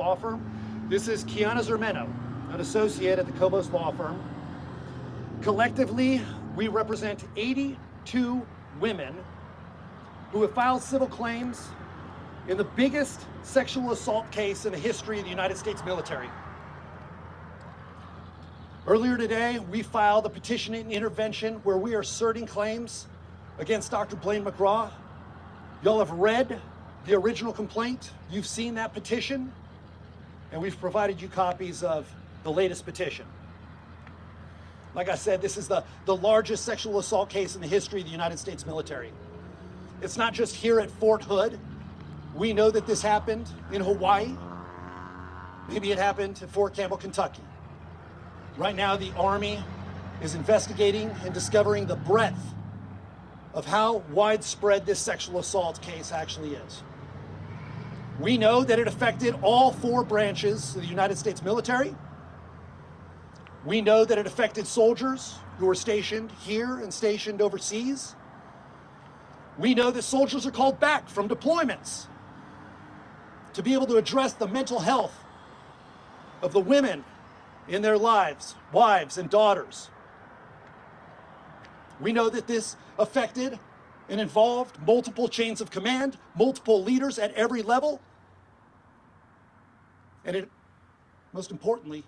Law firm. This is Kiana Zermeno, an associate at the Cobos Law Firm. Collectively, we represent 82 women who have filed civil claims in the biggest sexual assault case in the history of the United States military. Earlier today, we filed a petition and intervention where we are asserting claims against Dr. Blaine McGraw. Y'all have read the original complaint. You've seen that petition, and we've provided you copies of the latest petition. Like I said, this is the largest sexual assault case in the history of the United States military. It's not just here at Fort Hood. We know that this happened in Hawaii. Maybe it happened at Fort Campbell, Kentucky. Right now, the Army is investigating and discovering the breadth of how widespread this sexual assault case actually is. We know that it affected all 4 branches of the United States military. We know that it affected soldiers who were stationed here and stationed overseas. We know that soldiers are called back from deployments to be able to address the mental health of the women in their lives, wives and daughters. We know that this affected and involved multiple chains of command, multiple leaders at every level. And it, most importantly,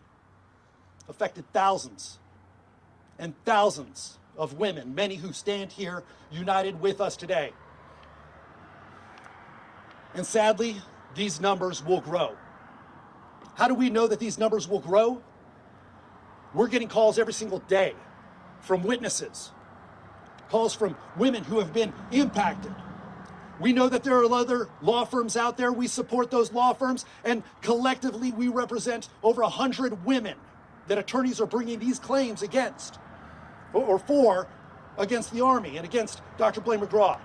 affected thousands and thousands of women, many who stand here united with us today. And sadly, these numbers will grow. How do we know that these numbers will grow? We're getting calls every single day from witnesses, calls from women who have been impacted. We know that there are other law firms out there. We support those law firms, and collectively we represent over 100 women that attorneys are bringing these claims against or for against the Army and against Dr. Blaine McGraw.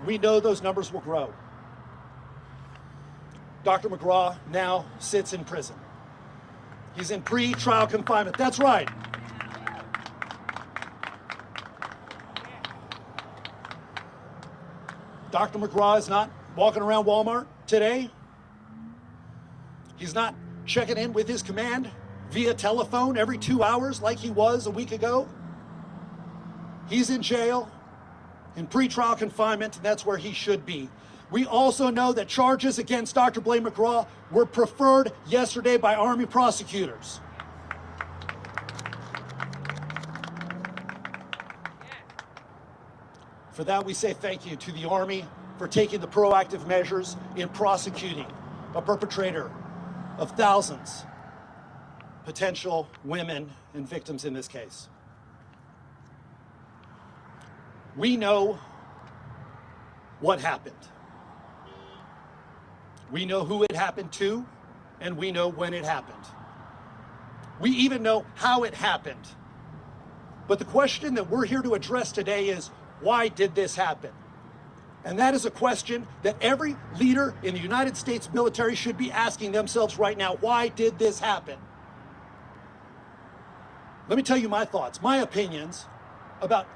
We know those numbers will grow. Dr. McGraw now sits in prison. He's in pre-trial confinement. That's right. Dr. McGraw is not walking around Walmart today. He's not checking in with his command via telephone every 2 hours like he was a week ago. He's in jail, in pre-trial confinement, and that's where he should be. We also know that charges against Dr. Blaine McGraw were preferred yesterday by Army prosecutors. For that, we say thank you to the Army for taking the proactive measures in prosecuting a perpetrator of thousands potential women and victims in this case. We know what happened. We know who it happened to, and we know when it happened. We even know how it happened. But the question that we're here to address today is, why did this happen? And that is a question that every leader in the United States military should be asking themselves right now. Why did this happen? Let me tell you my thoughts, my opinions about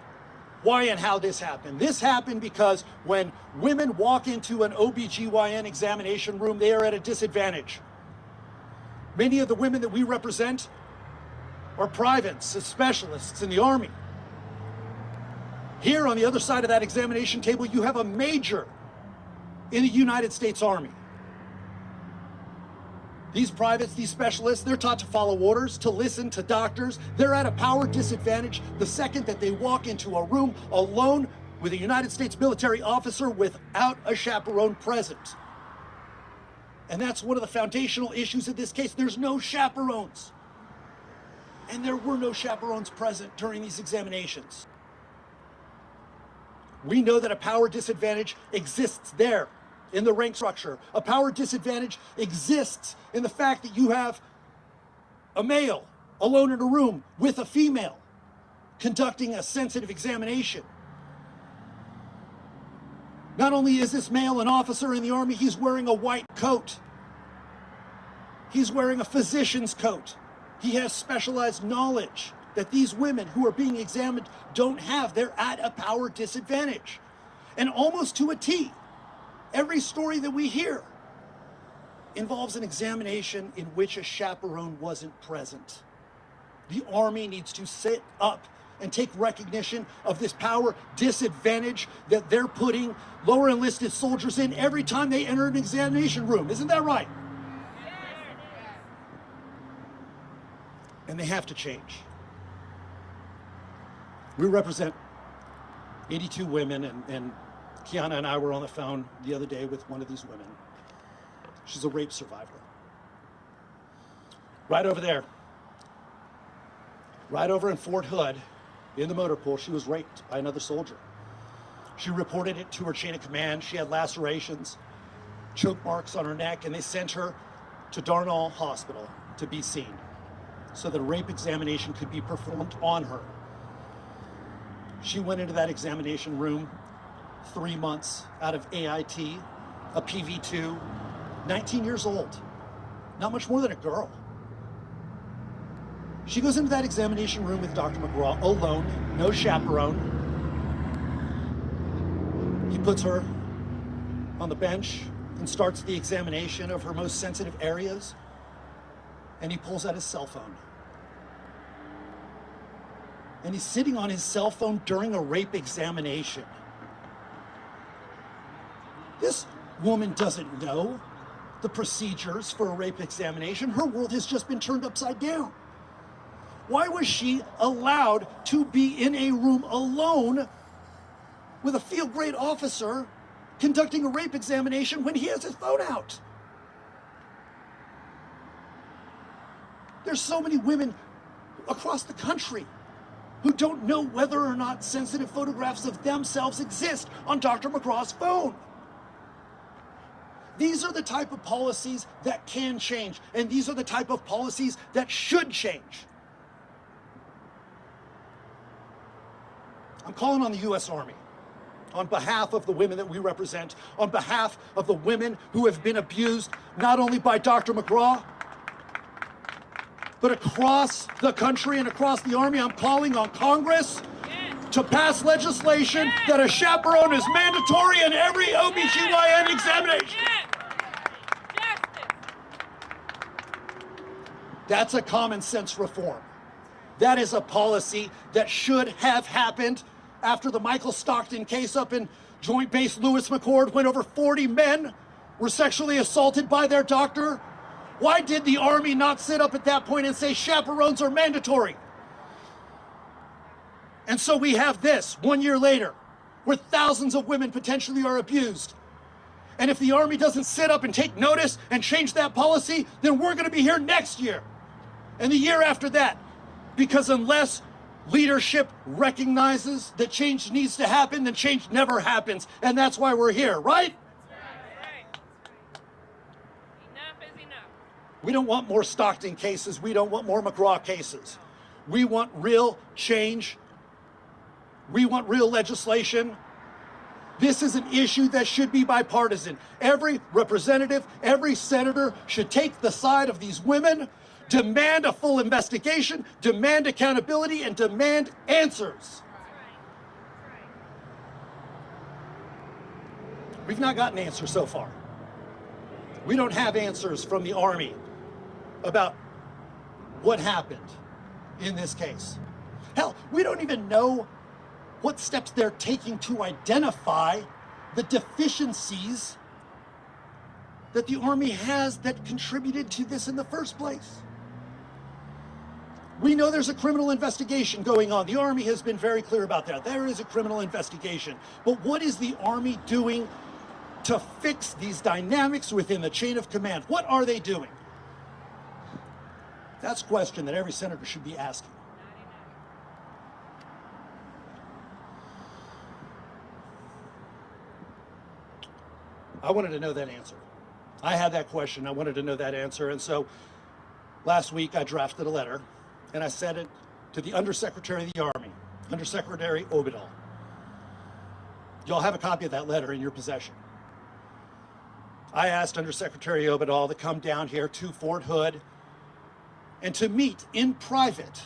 why and how this happened. This happened because when women walk into an OBGYN examination room, they are at a disadvantage. Many of the women that we represent are privates, specialists in the Army. Here on the other side of that examination table, you have a major in the United States Army. These privates, these specialists, they're taught to follow orders, to listen to doctors. They're at a power disadvantage the second that they walk into a room alone with a United States military officer without a chaperone present. And that's one of the foundational issues of this case. There's no chaperones. And there were no chaperones present during these examinations. We know that a power disadvantage exists there in the rank structure. A power disadvantage exists in the fact that you have a male alone in a room with a female conducting a sensitive examination. Not only is this male an officer in the Army, he's wearing a white coat. He's wearing a physician's coat. He has specialized knowledge that these women who are being examined don't have. They're at a power disadvantage. And almost to a T, every story that we hear involves an examination in which a chaperone wasn't present. The Army needs to sit up and take recognition of this power disadvantage that they're putting lower enlisted soldiers in every time they enter an examination room. Isn't that right? And they have to change. We represent 82 women, and Kiana and I were on the phone the other day with one of these women. She's a rape survivor. Right over there, right over in Fort Hood, in the motor pool, she was raped by another soldier. She reported it to her chain of command. She had lacerations, choke marks on her neck, and they sent her to Darnall Hospital to be seen so that a rape examination could be performed on her. She went into that examination room 3 months out of AIT, a PV2, 19 years old, not much more than a girl. She goes into that examination room with Dr. McGraw alone, no chaperone. He puts her on the bench and starts the examination of her most sensitive areas, and he pulls out his cell phone. And he's sitting on his cell phone during a rape examination. This woman doesn't know the procedures for a rape examination. Her world has just been turned upside down. Why was she allowed to be in a room alone with a field grade officer conducting a rape examination when he has his phone out? There's so many women across the country who don't know whether or not sensitive photographs of themselves exist on Dr. McGraw's phone. These are the type of policies that can change, and these are the type of policies that should change. I'm calling on the U.S. Army, on behalf of the women that we represent, on behalf of the women who have been abused, not only by Dr. McGraw, but across the country and across the Army. I'm calling on Congress to pass legislation that a chaperone is mandatory in every OBGYN examination. That's a common sense reform. That is a policy that should have happened after the Michael Stockton case up in Joint Base Lewis McChord, when over 40 men were sexually assaulted by their doctor. Why did the Army not sit up at that point and say chaperones are mandatory? And so we have this 1 year later, where thousands of women potentially are abused. And if the Army doesn't sit up and take notice and change that policy, then we're going to be here next year and the year after that. Because unless leadership recognizes that change needs to happen, then change never happens. And that's why we're here, right? We don't want more Stockton cases. We don't want more McGraw cases. We want real change. We want real legislation. This is an issue that should be bipartisan. Every representative, every senator should take the side of these women, demand a full investigation, demand accountability, and demand answers. We've not gotten answers so far. We don't have answers from the Army about what happened in this case. Hell, we don't even know what steps they're taking to identify the deficiencies that the Army has that contributed to this in the first place. We know there's a criminal investigation going on. The Army has been very clear about that. There is a criminal investigation. But what is the Army doing to fix these dynamics within the chain of command? What are they doing? That's a question that every senator should be asking. I wanted to know that answer. I had that question. I wanted to know that answer. And so last week I drafted a letter and I sent it to the Undersecretary of the Army, Undersecretary Obidal. Y'all have a copy of that letter in your possession. I asked Undersecretary Obidal to come down here to Fort Hood and to meet in private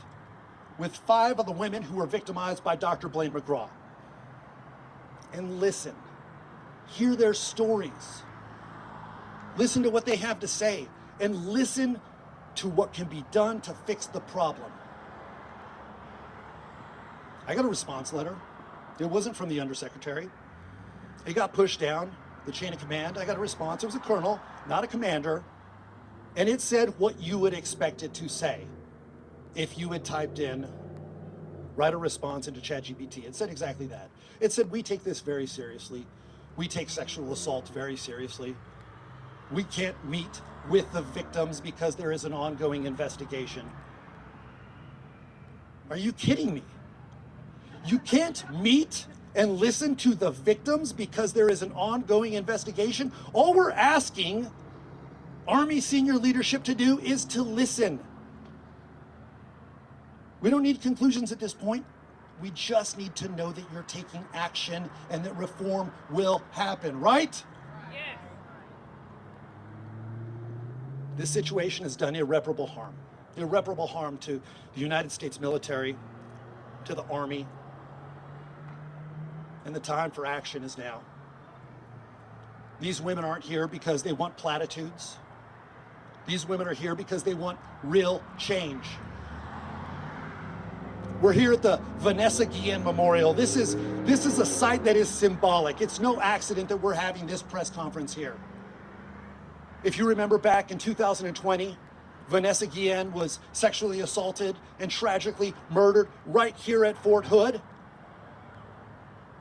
with 5 of the women who were victimized by Dr. Blaine McGraw and listen, hear their stories, Listen to what they have to say, and listen to what can be done to fix the problem. I got a response letter. It wasn't from the undersecretary. It got pushed down the chain of command. I got a response. It was a colonel, not a commander. And it said what you would expect it to say if you had typed in, write a response into ChatGPT. It said exactly that. It said, we take this very seriously. We take sexual assault very seriously. We can't meet with the victims because there is an ongoing investigation. Are you kidding me? You can't meet and listen to the victims because there is an ongoing investigation? All we're asking Army senior leadership to do is to listen. We don't need conclusions at this point. We just need to know that you're taking action and that reform will happen, right? Yes. This situation has done irreparable harm to the United States military, to the Army, and the time for action is now. These women aren't here because they want platitudes. These women are here because they want real change. We're here at the Vanessa Guillen Memorial. This is a site that is symbolic. It's no accident that we're having this press conference here. If you remember back in 2020, Vanessa Guillen was sexually assaulted and tragically murdered right here at Fort Hood.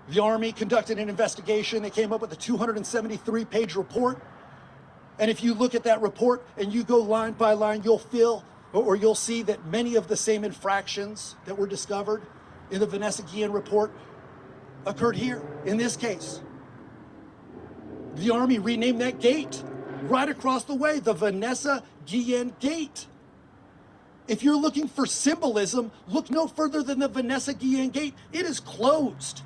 The Army conducted an investigation. They came up with a 273-page report. And if you look at that report and you go line by line, you'll see that many of the same infractions that were discovered in the Vanessa Guillen report occurred here, in this case. The Army renamed that gate right across the way, the Vanessa Guillen Gate. If you're looking for symbolism, look no further than the Vanessa Guillen Gate. It is closed.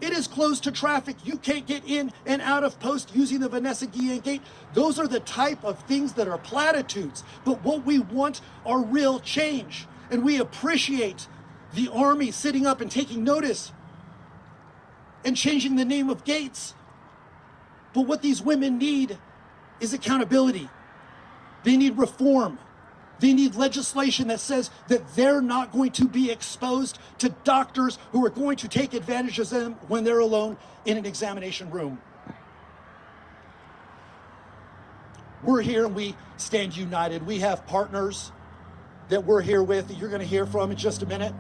It is closed to traffic. You can't get in and out of post using the Vanessa Guillen Gate. Those are the type of things that are platitudes. But what we want are real change. And we appreciate the Army sitting up and taking notice and changing the name of gates. But what these women need is accountability. They need reform. They need legislation that says that they're not going to be exposed to doctors who are going to take advantage of them when they're alone in an examination room. We're here and we stand united. We have partners that we're here with that you're going to hear from in just a minute.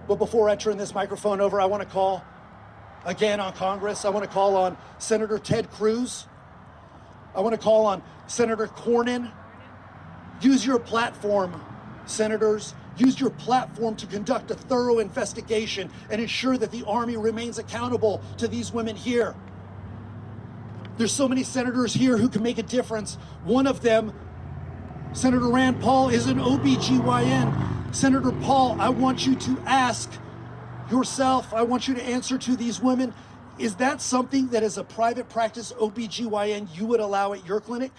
But before I turn this microphone over, I want to call again on Congress. I want to call on Senator Ted Cruz. I want to call on Senator Cornyn. Use your platform, senators. Use your platform to conduct a thorough investigation and ensure that the Army remains accountable to these women here. There's so many senators here who can make a difference. One of them, Senator Rand Paul, is an OBGYN. Senator Paul, I want you to ask yourself, I want you to answer to these women, is that something that as a private practice OBGYN you would allow at your clinic?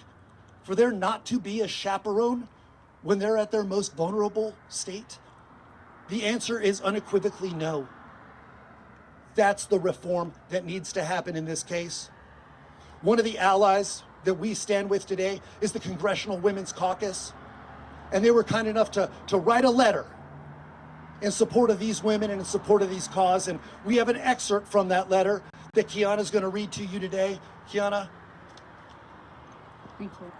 For there not to be a chaperone when they're at their most vulnerable state? The answer is unequivocally no. That's the reform that needs to happen in this case. One of the allies that we stand with today is the Congressional Women's Caucus. And they were kind enough to write a letter in support of these women and in support of these cause. And we have an excerpt from that letter that Kiana's going to read to you today. Kiana. Thank you.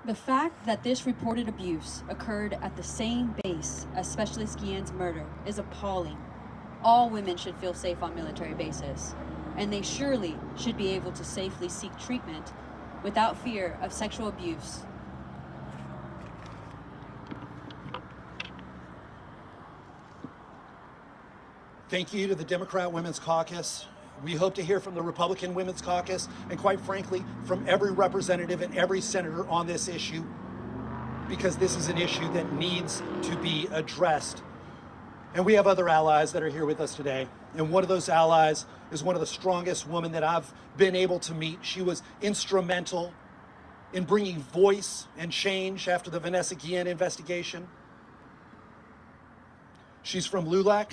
The fact that this reported abuse occurred at the same base as Specialist Guillen's murder is appalling. All women should feel safe on military bases, and they surely should be able to safely seek treatment without fear of sexual abuse. Thank you to the Democrat Women's Caucus. We hope to hear from the Republican Women's Caucus and, quite frankly, from every representative and every senator on this issue, because this is an issue that needs to be addressed. And we have other allies that are here with us today. And one of those allies is one of the strongest women that I've been able to meet. She was instrumental in bringing voice and change after the Vanessa Guillen investigation. She's from LULAC.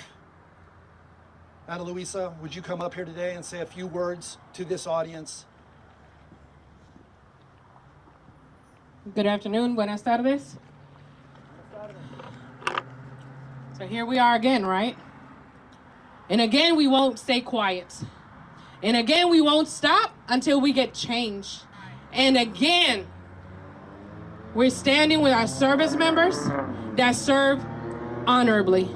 Ana Luisa, would you come up here today and say a few words to this audience? Good afternoon, buenas tardes. So here we are again, right? And again, we won't stay quiet. And again, we won't stop until we get change. And again, we're standing with our service members that serve honorably.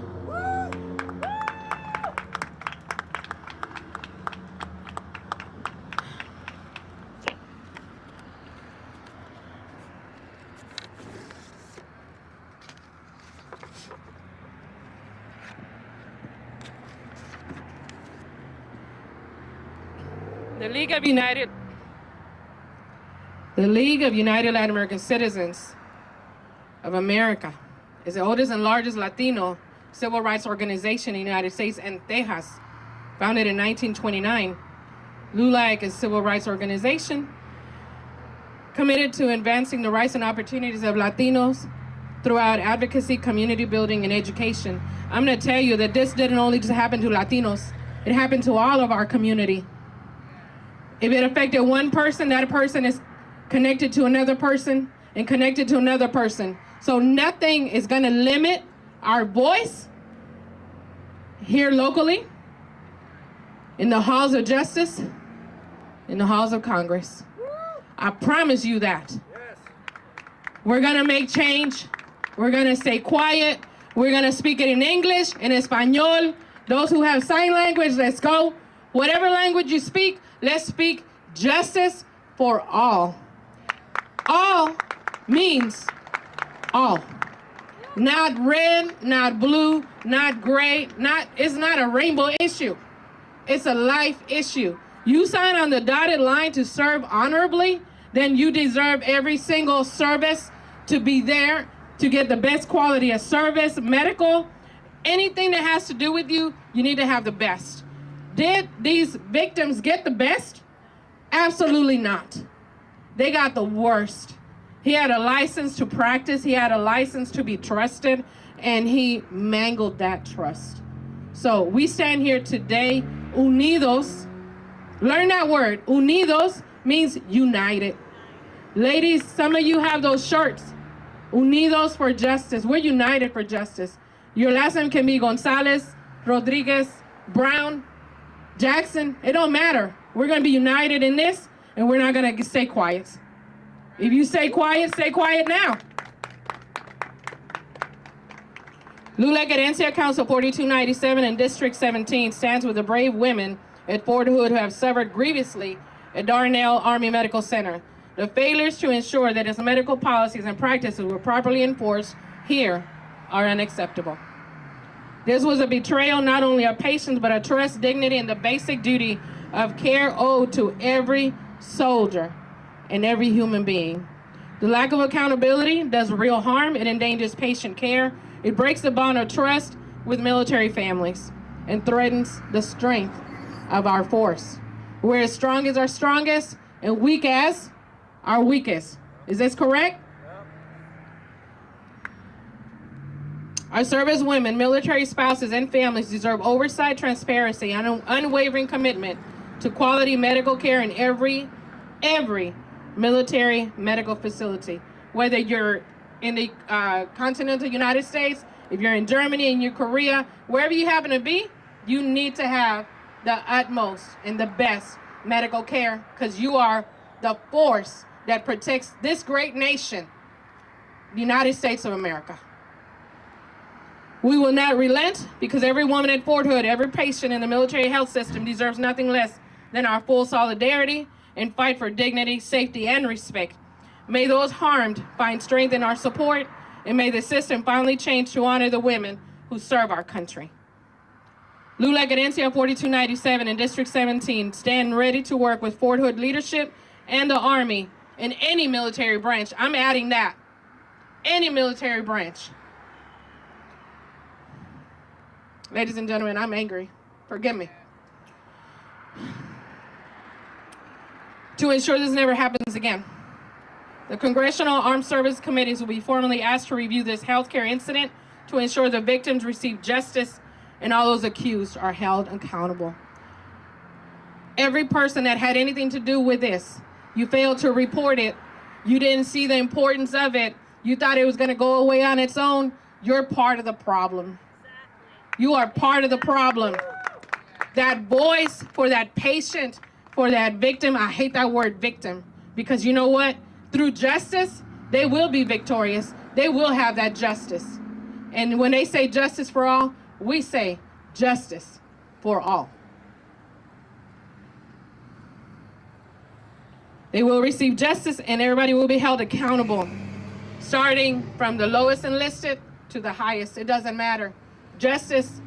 The League of United Latin American Citizens of America is the oldest and largest Latino civil rights organization in the United States and Texas. Founded in 1929, LULAC is a civil rights organization committed to advancing the rights and opportunities of Latinos throughout advocacy, community building, and education. I'm going to tell you that this didn't only just happen to Latinos, it happened to all of our community. If it affected one person, that person is connected to another person and connected to another person. So nothing is going to limit our voice here locally, in the halls of justice, in the halls of Congress. I promise you that. We're going to make change. We're going to stay quiet. We're going to speak it in English, in Espanol. Those who have sign language, let's go. Whatever language you speak, let's speak justice for all. All means all. Not red, not blue, not gray, it's not a rainbow issue. It's a life issue. You sign on the dotted line to serve honorably, then you deserve every single service to be there, to get the best quality of service, medical, anything that has to do with you, you need to have the best. Did these victims get the best? Absolutely not. They got the worst. He had a license to practice. He had a license to be trusted, and he mangled that trust. So we stand here today, unidos. Learn that word. Unidos means united. Ladies, some of you have those shirts. Unidos for justice. We're united for justice. Your last name can be Gonzalez, Rodriguez, Brown, Jackson, it don't matter. We're going to be united in this, and we're not going to stay quiet. If you stay quiet now. LULAC Herencia Council 4297 in District 17 stands with the brave women at Fort Hood who have suffered grievously at Darnell Army Medical Center. The failures to ensure that its medical policies and practices were properly enforced here are unacceptable. This was a betrayal not only of patients, but of trust, dignity, and the basic duty of care owed to every soldier and every human being. The lack of accountability does real harm. It endangers patient care. It breaks the bond of trust with military families and threatens the strength of our force. We're as strong as our strongest and weak as our weakest. Is this correct? Our service women, military spouses, and families deserve oversight, transparency, and an unwavering commitment to quality medical care in every military medical facility. Whether you're in the continental United States, if you're in Germany, in your Korea, wherever you happen to be, you need to have the utmost and the best medical care because you are the force that protects this great nation, the United States of America. We will not relent because every woman at Fort Hood, every patient in the military health system deserves nothing less than our full solidarity and fight for dignity, safety, and respect. May those harmed find strength in our support, and may the system finally change to honor the women who serve our country. LULAC Herencia 4297 in District 17 stand ready to work with Fort Hood leadership and the Army in any military branch. I'm adding that. Any military branch. Ladies and gentlemen, I'm angry. Forgive me. To ensure this never happens again, the Congressional Armed Service Committees will be formally asked to review this healthcare incident to ensure the victims receive justice and all those accused are held accountable. Every person that had anything to do with this, you failed to report it, you didn't see the importance of it, you thought it was going to go away on its own, you're part of the problem. You are part of the problem. That voice for that patient, for that victim, I hate that word victim, because you know what? Through justice, they will be victorious. They will have that justice. And when they say justice for all, we say justice for all. They will receive justice and everybody will be held accountable, starting from the lowest enlisted to the highest. It doesn't matter. Justice,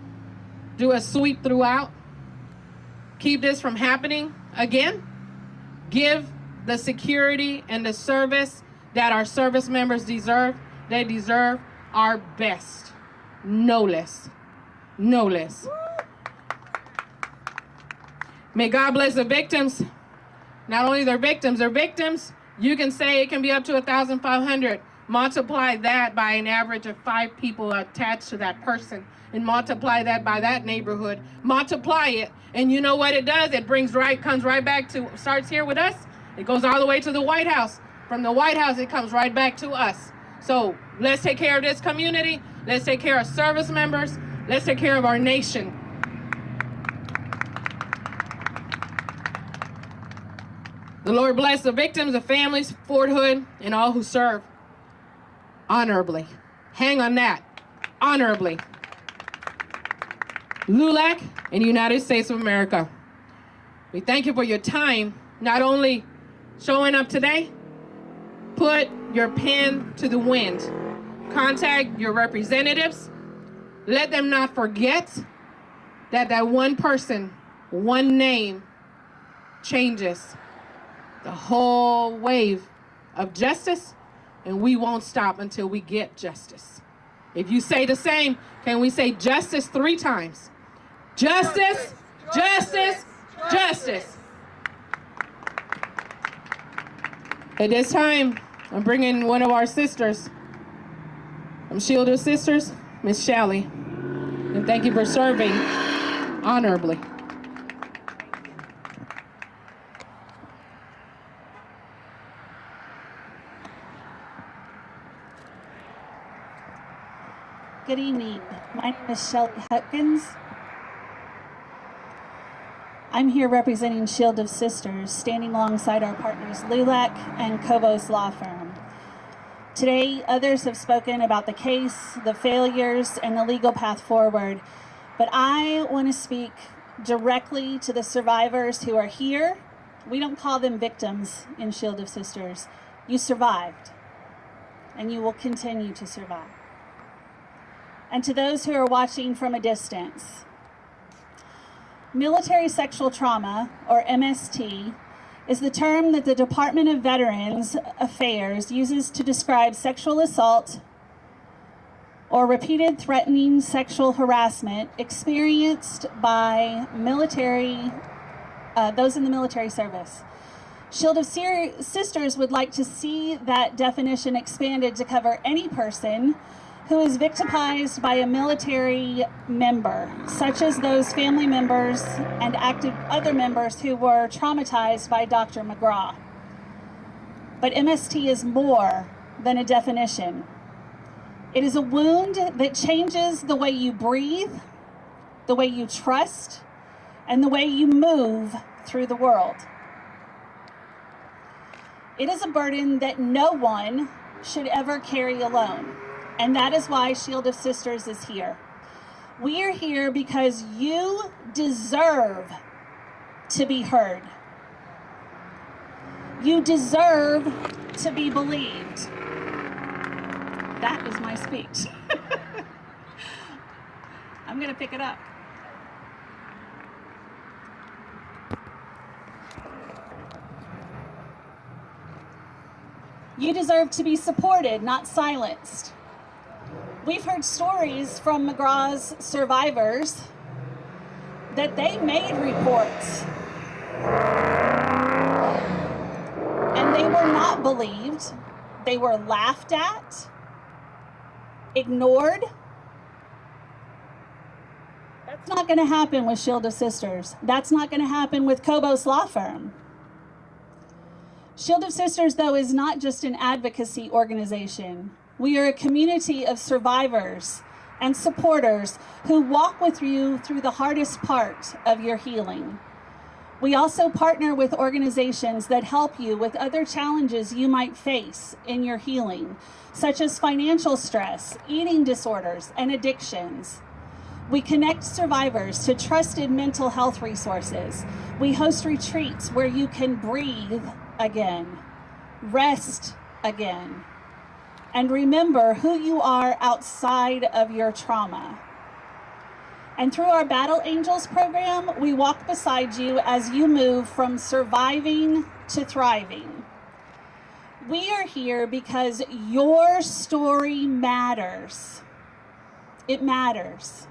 do a sweep throughout. Keep this from happening again. Give the security and the service that our service members deserve. They deserve our best. No less. No less. May God bless the victims. Not only their victims, you can say it can be up to 1,500. Multiply that by an average of 5 people attached to that person, and multiply that by that neighborhood. Multiply it, and you know what it does? It comes right back to, starts here with us. It goes all the way to the White House. From the White House, it comes right back to us. So let's take care of this community. Let's take care of service members. Let's take care of our nation. The Lord bless the victims, the families, Fort Hood, and all who serve honorably. Hang on that. Honorably. LULAC and United States of America. We thank you for your time, not only showing up today. Put your pen to the wind. Contact your representatives. Let them not forget that one person, one name changes the whole wave of justice, and we won't stop until we get justice. If you say the same, can we say justice 3 times? Justice, justice, justice. At this time, I'm bringing one of our sisters. I'm Shield of Sisters, Miss Shelley. And thank you for serving honorably. Good evening. My name is Shelly Hutkins. I'm here representing Shield of Sisters, standing alongside our partners LULAC and Cobos Law Firm. Today, others have spoken about the case, the failures, and the legal path forward, but I want to speak directly to the survivors who are here. We don't call them victims in Shield of Sisters. You survived, and you will continue to survive. And to those who are watching from a distance, military sexual trauma, or MST, is the term that the Department of Veterans Affairs uses to describe sexual assault or repeated threatening sexual harassment experienced by those in the military service. Shield of Sisters would like to see that definition expanded to cover any person who is victimized by a military member, such as those family members and active other members who were traumatized by Dr. McGraw. But MST is more than a definition. It is a wound that changes the way you breathe, the way you trust, and the way you move through the world. It is a burden that no one should ever carry alone. And that is why Shield of Sisters is here. We are here because you deserve to be heard. You deserve to be believed. That is my speech. I'm going to pick it up. You deserve to be supported, not silenced. We've heard stories from McGraw's survivors that they made reports and they were not believed. They were laughed at, ignored, not going to happen with Shield of Sisters. That's not going to happen with Kobos Law Firm. Shield of Sisters, though, is not just an advocacy organization. We are a community of survivors and supporters who walk with you through the hardest part of your healing. We also partner with organizations that help you with other challenges you might face in your healing, such as financial stress, eating disorders, and addictions. We connect survivors to trusted mental health resources. We host retreats where you can breathe again, rest again, and remember who you are outside of your trauma. And through our Battle Angels program, we walk beside you as you move from surviving to thriving. We are here because your story matters. It matters.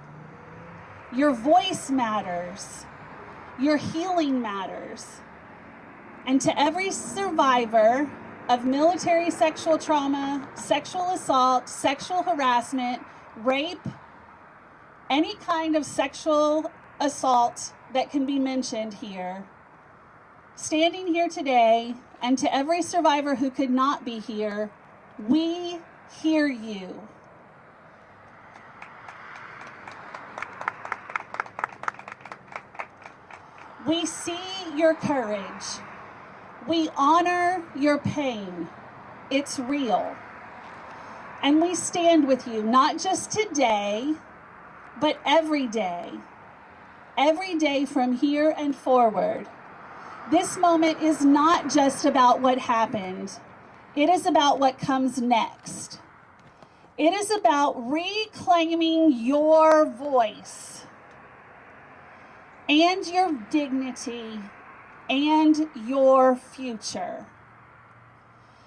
Your voice matters. Your healing matters. And to every survivor of military sexual trauma, sexual assault, sexual harassment, rape, any kind of sexual assault that can be mentioned here, standing here today, and to every survivor who could not be here, we hear you. We see your courage. We honor your pain. It's real. And we stand with you, not just today, but every day from here and forward. This moment is not just about what happened. It is about what comes next. It is about reclaiming your voice and your dignity and your future.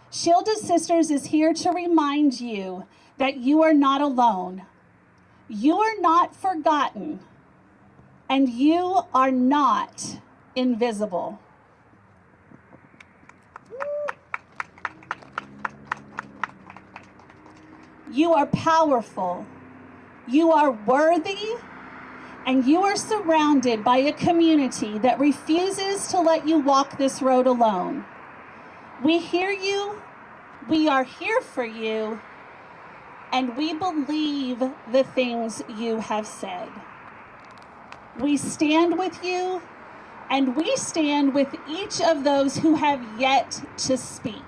Shield of Sisters is here to remind you that you are not alone. You are not forgotten, and you are not invisible. You are powerful. You are worthy, and you are surrounded by a community that refuses to let you walk this road alone. We hear you, we are here for you, and we believe the things you have said. We stand with you, and we stand with each of those who have yet to speak.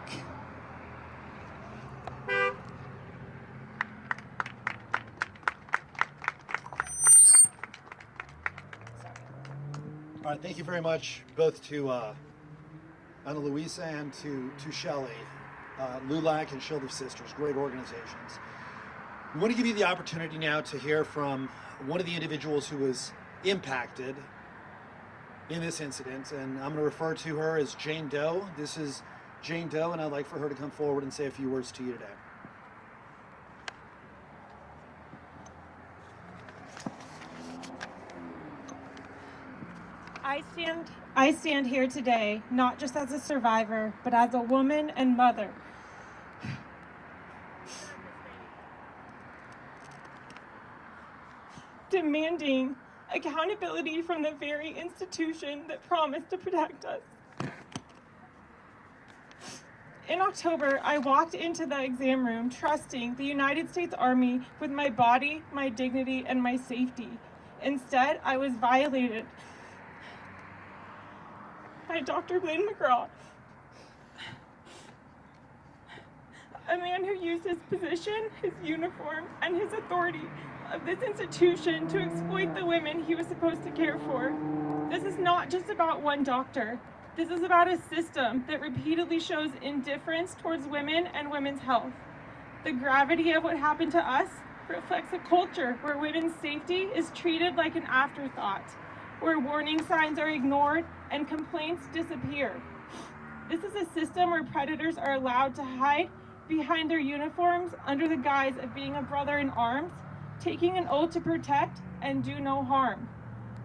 All right, thank you very much, both to Ana Luisa and to Shelley, LULAC and Shield of Sisters, great organizations. We want to give you the opportunity now to hear from one of the individuals who was impacted in this incident, and I'm going to refer to her as Jane Doe. This is Jane Doe, and I'd like for her to come forward and say a few words to you today. I stand here today, not just as a survivor, but as a woman and mother. Demanding accountability from the very institution that promised to protect us. In October, I walked into the exam room trusting the United States Army with my body, my dignity, and my safety. Instead, I was violated by Dr. Blaine McGraw, a man who used his position, his uniform, and his authority of this institution to exploit the women he was supposed to care for. This is not just about one doctor. This is about a system that repeatedly shows indifference towards women and women's health. The gravity of what happened to us reflects a culture where women's safety is treated like an afterthought, where warning signs are ignored and complaints disappear. This is a system where predators are allowed to hide behind their uniforms under the guise of being a brother in arms, taking an oath to protect and do no harm.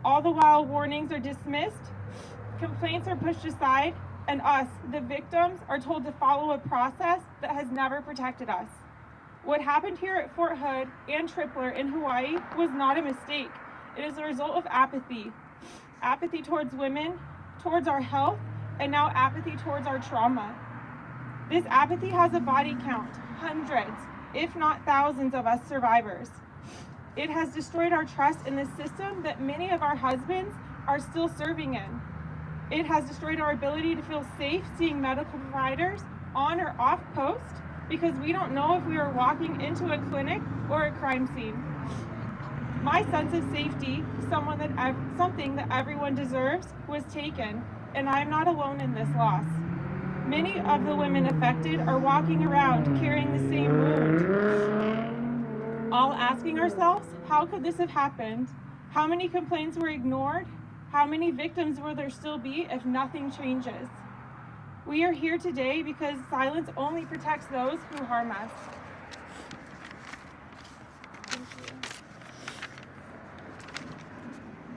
All the while, warnings are dismissed, complaints are pushed aside, and us, the victims, are told to follow a process that has never protected us. What happened here at Fort Hood and Tripler in Hawaii was not a mistake. It is a result of apathy. Apathy towards women, towards our health, and now apathy towards our trauma. This apathy has a body count, hundreds, if not thousands of us survivors. It has destroyed our trust in the system that many of our husbands are still serving in. It has destroyed our ability to feel safe seeing medical providers on or off post because we don't know if we are walking into a clinic or a crime scene. My sense of safety, something that everyone deserves, was taken, and I am not alone in this loss. Many of the women affected are walking around carrying the same wound, all asking ourselves, how could this have happened? How many complaints were ignored? How many victims will there still be if nothing changes? We are here today because silence only protects those who harm us.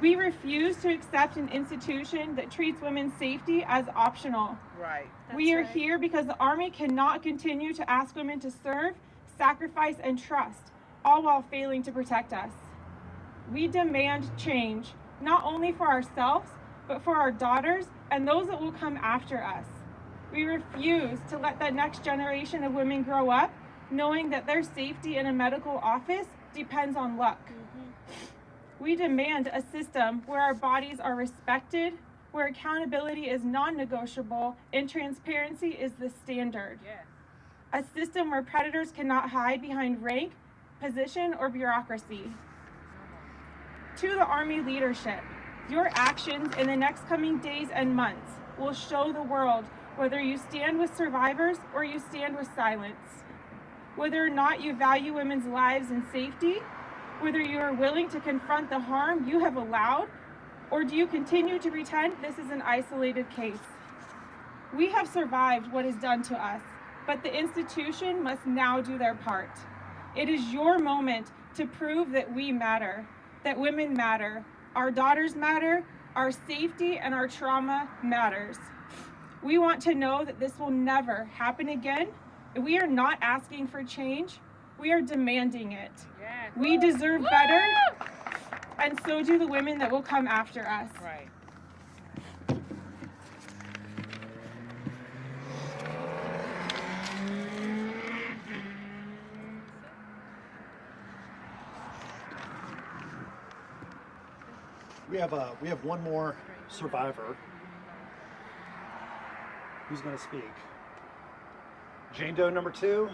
We refuse to accept an institution that treats women's safety as optional. Right. We are here because the Army cannot continue to ask women to serve, sacrifice, and trust, all while failing to protect us. We demand change, not only for ourselves, but for our daughters and those that will come after us. We refuse to let the next generation of women grow up knowing that their safety in a medical office depends on luck. We demand a system where our bodies are respected, where accountability is non-negotiable, and transparency is the standard. Yes. A system where predators cannot hide behind rank, position, or bureaucracy. To the Army leadership, your actions in the next coming days and months will show the world whether you stand with survivors or you stand with silence. Whether or not you value women's lives and safety, whether you are willing to confront the harm you have allowed, or do you continue to pretend this is an isolated case? We have survived what is done to us, but the institution must now do their part. It is your moment to prove that we matter, that women matter, our daughters matter, our safety and our trauma matters. We want to know that this will never happen again. We are not asking for change, we are demanding it. Yes. We deserve better, and so do the women that will come after us. Right. We have one more survivor. Who's going to speak? Jane Doe number 2.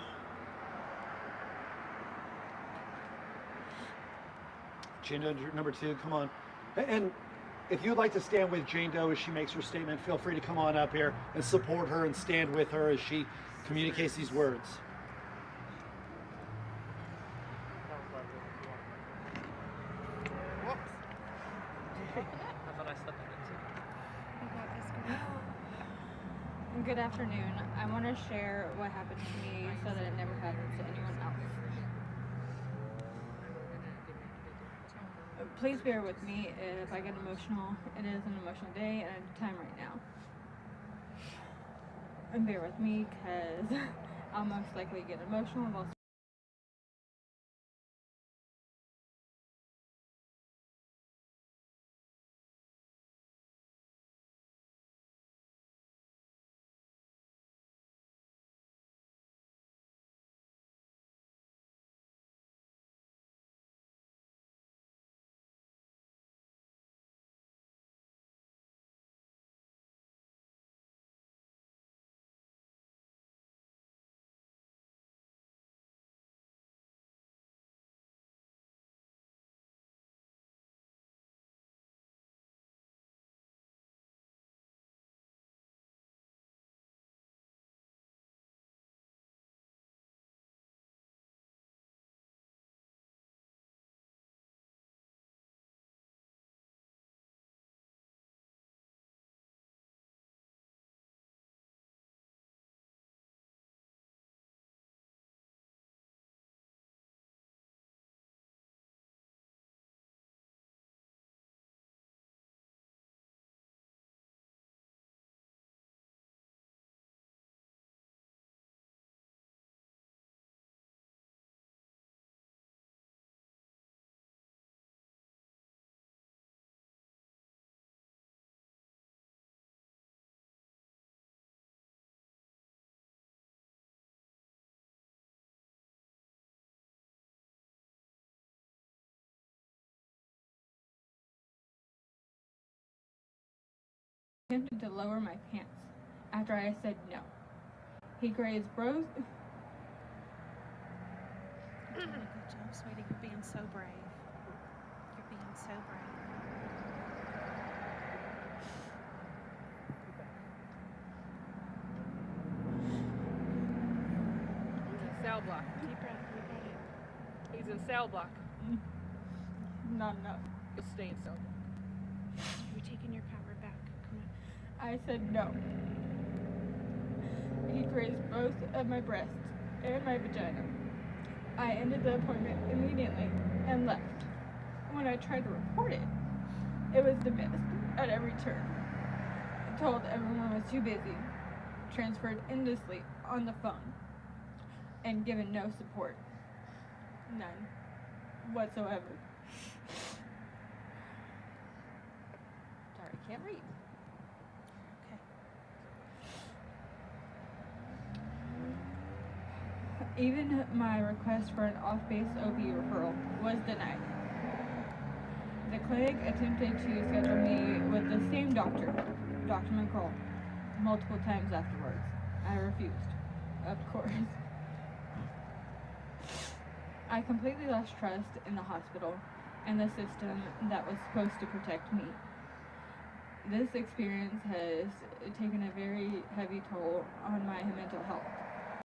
Jane Doe number 2, come on. And if you'd like to stand with Jane Doe as she makes her statement, feel free to come on up here and support her and stand with her as she communicates these words. Good afternoon. I want to share what happened to me so that it never happens to anyone else. Please bear with me if I get emotional. It is an emotional day and a time right now. And bear with me because I'll most likely get emotional while attempted to lower my pants after I said no. He grazed both. You're doing a good job, sweetie. You're being so brave. You're being so brave. He's in cell block. Deep breath. You got it. He's in cell block. Not enough. He'll stay in cell block. You're taking your power back. Come on. I said no. He grazed both of my breasts and my vagina. I ended the appointment immediately and left. When I tried to report it, it was dismissed at every turn. Told everyone was too busy, transferred endlessly on the phone, and given no support. None whatsoever. Sorry, can't read. Even my request for an off-base OB referral was denied. The clinic attempted to schedule me with the same doctor, Dr. McCall, multiple times afterwards. I refused, of course. I completely lost trust in the hospital and the system that was supposed to protect me. This experience has taken a very heavy toll on my mental health.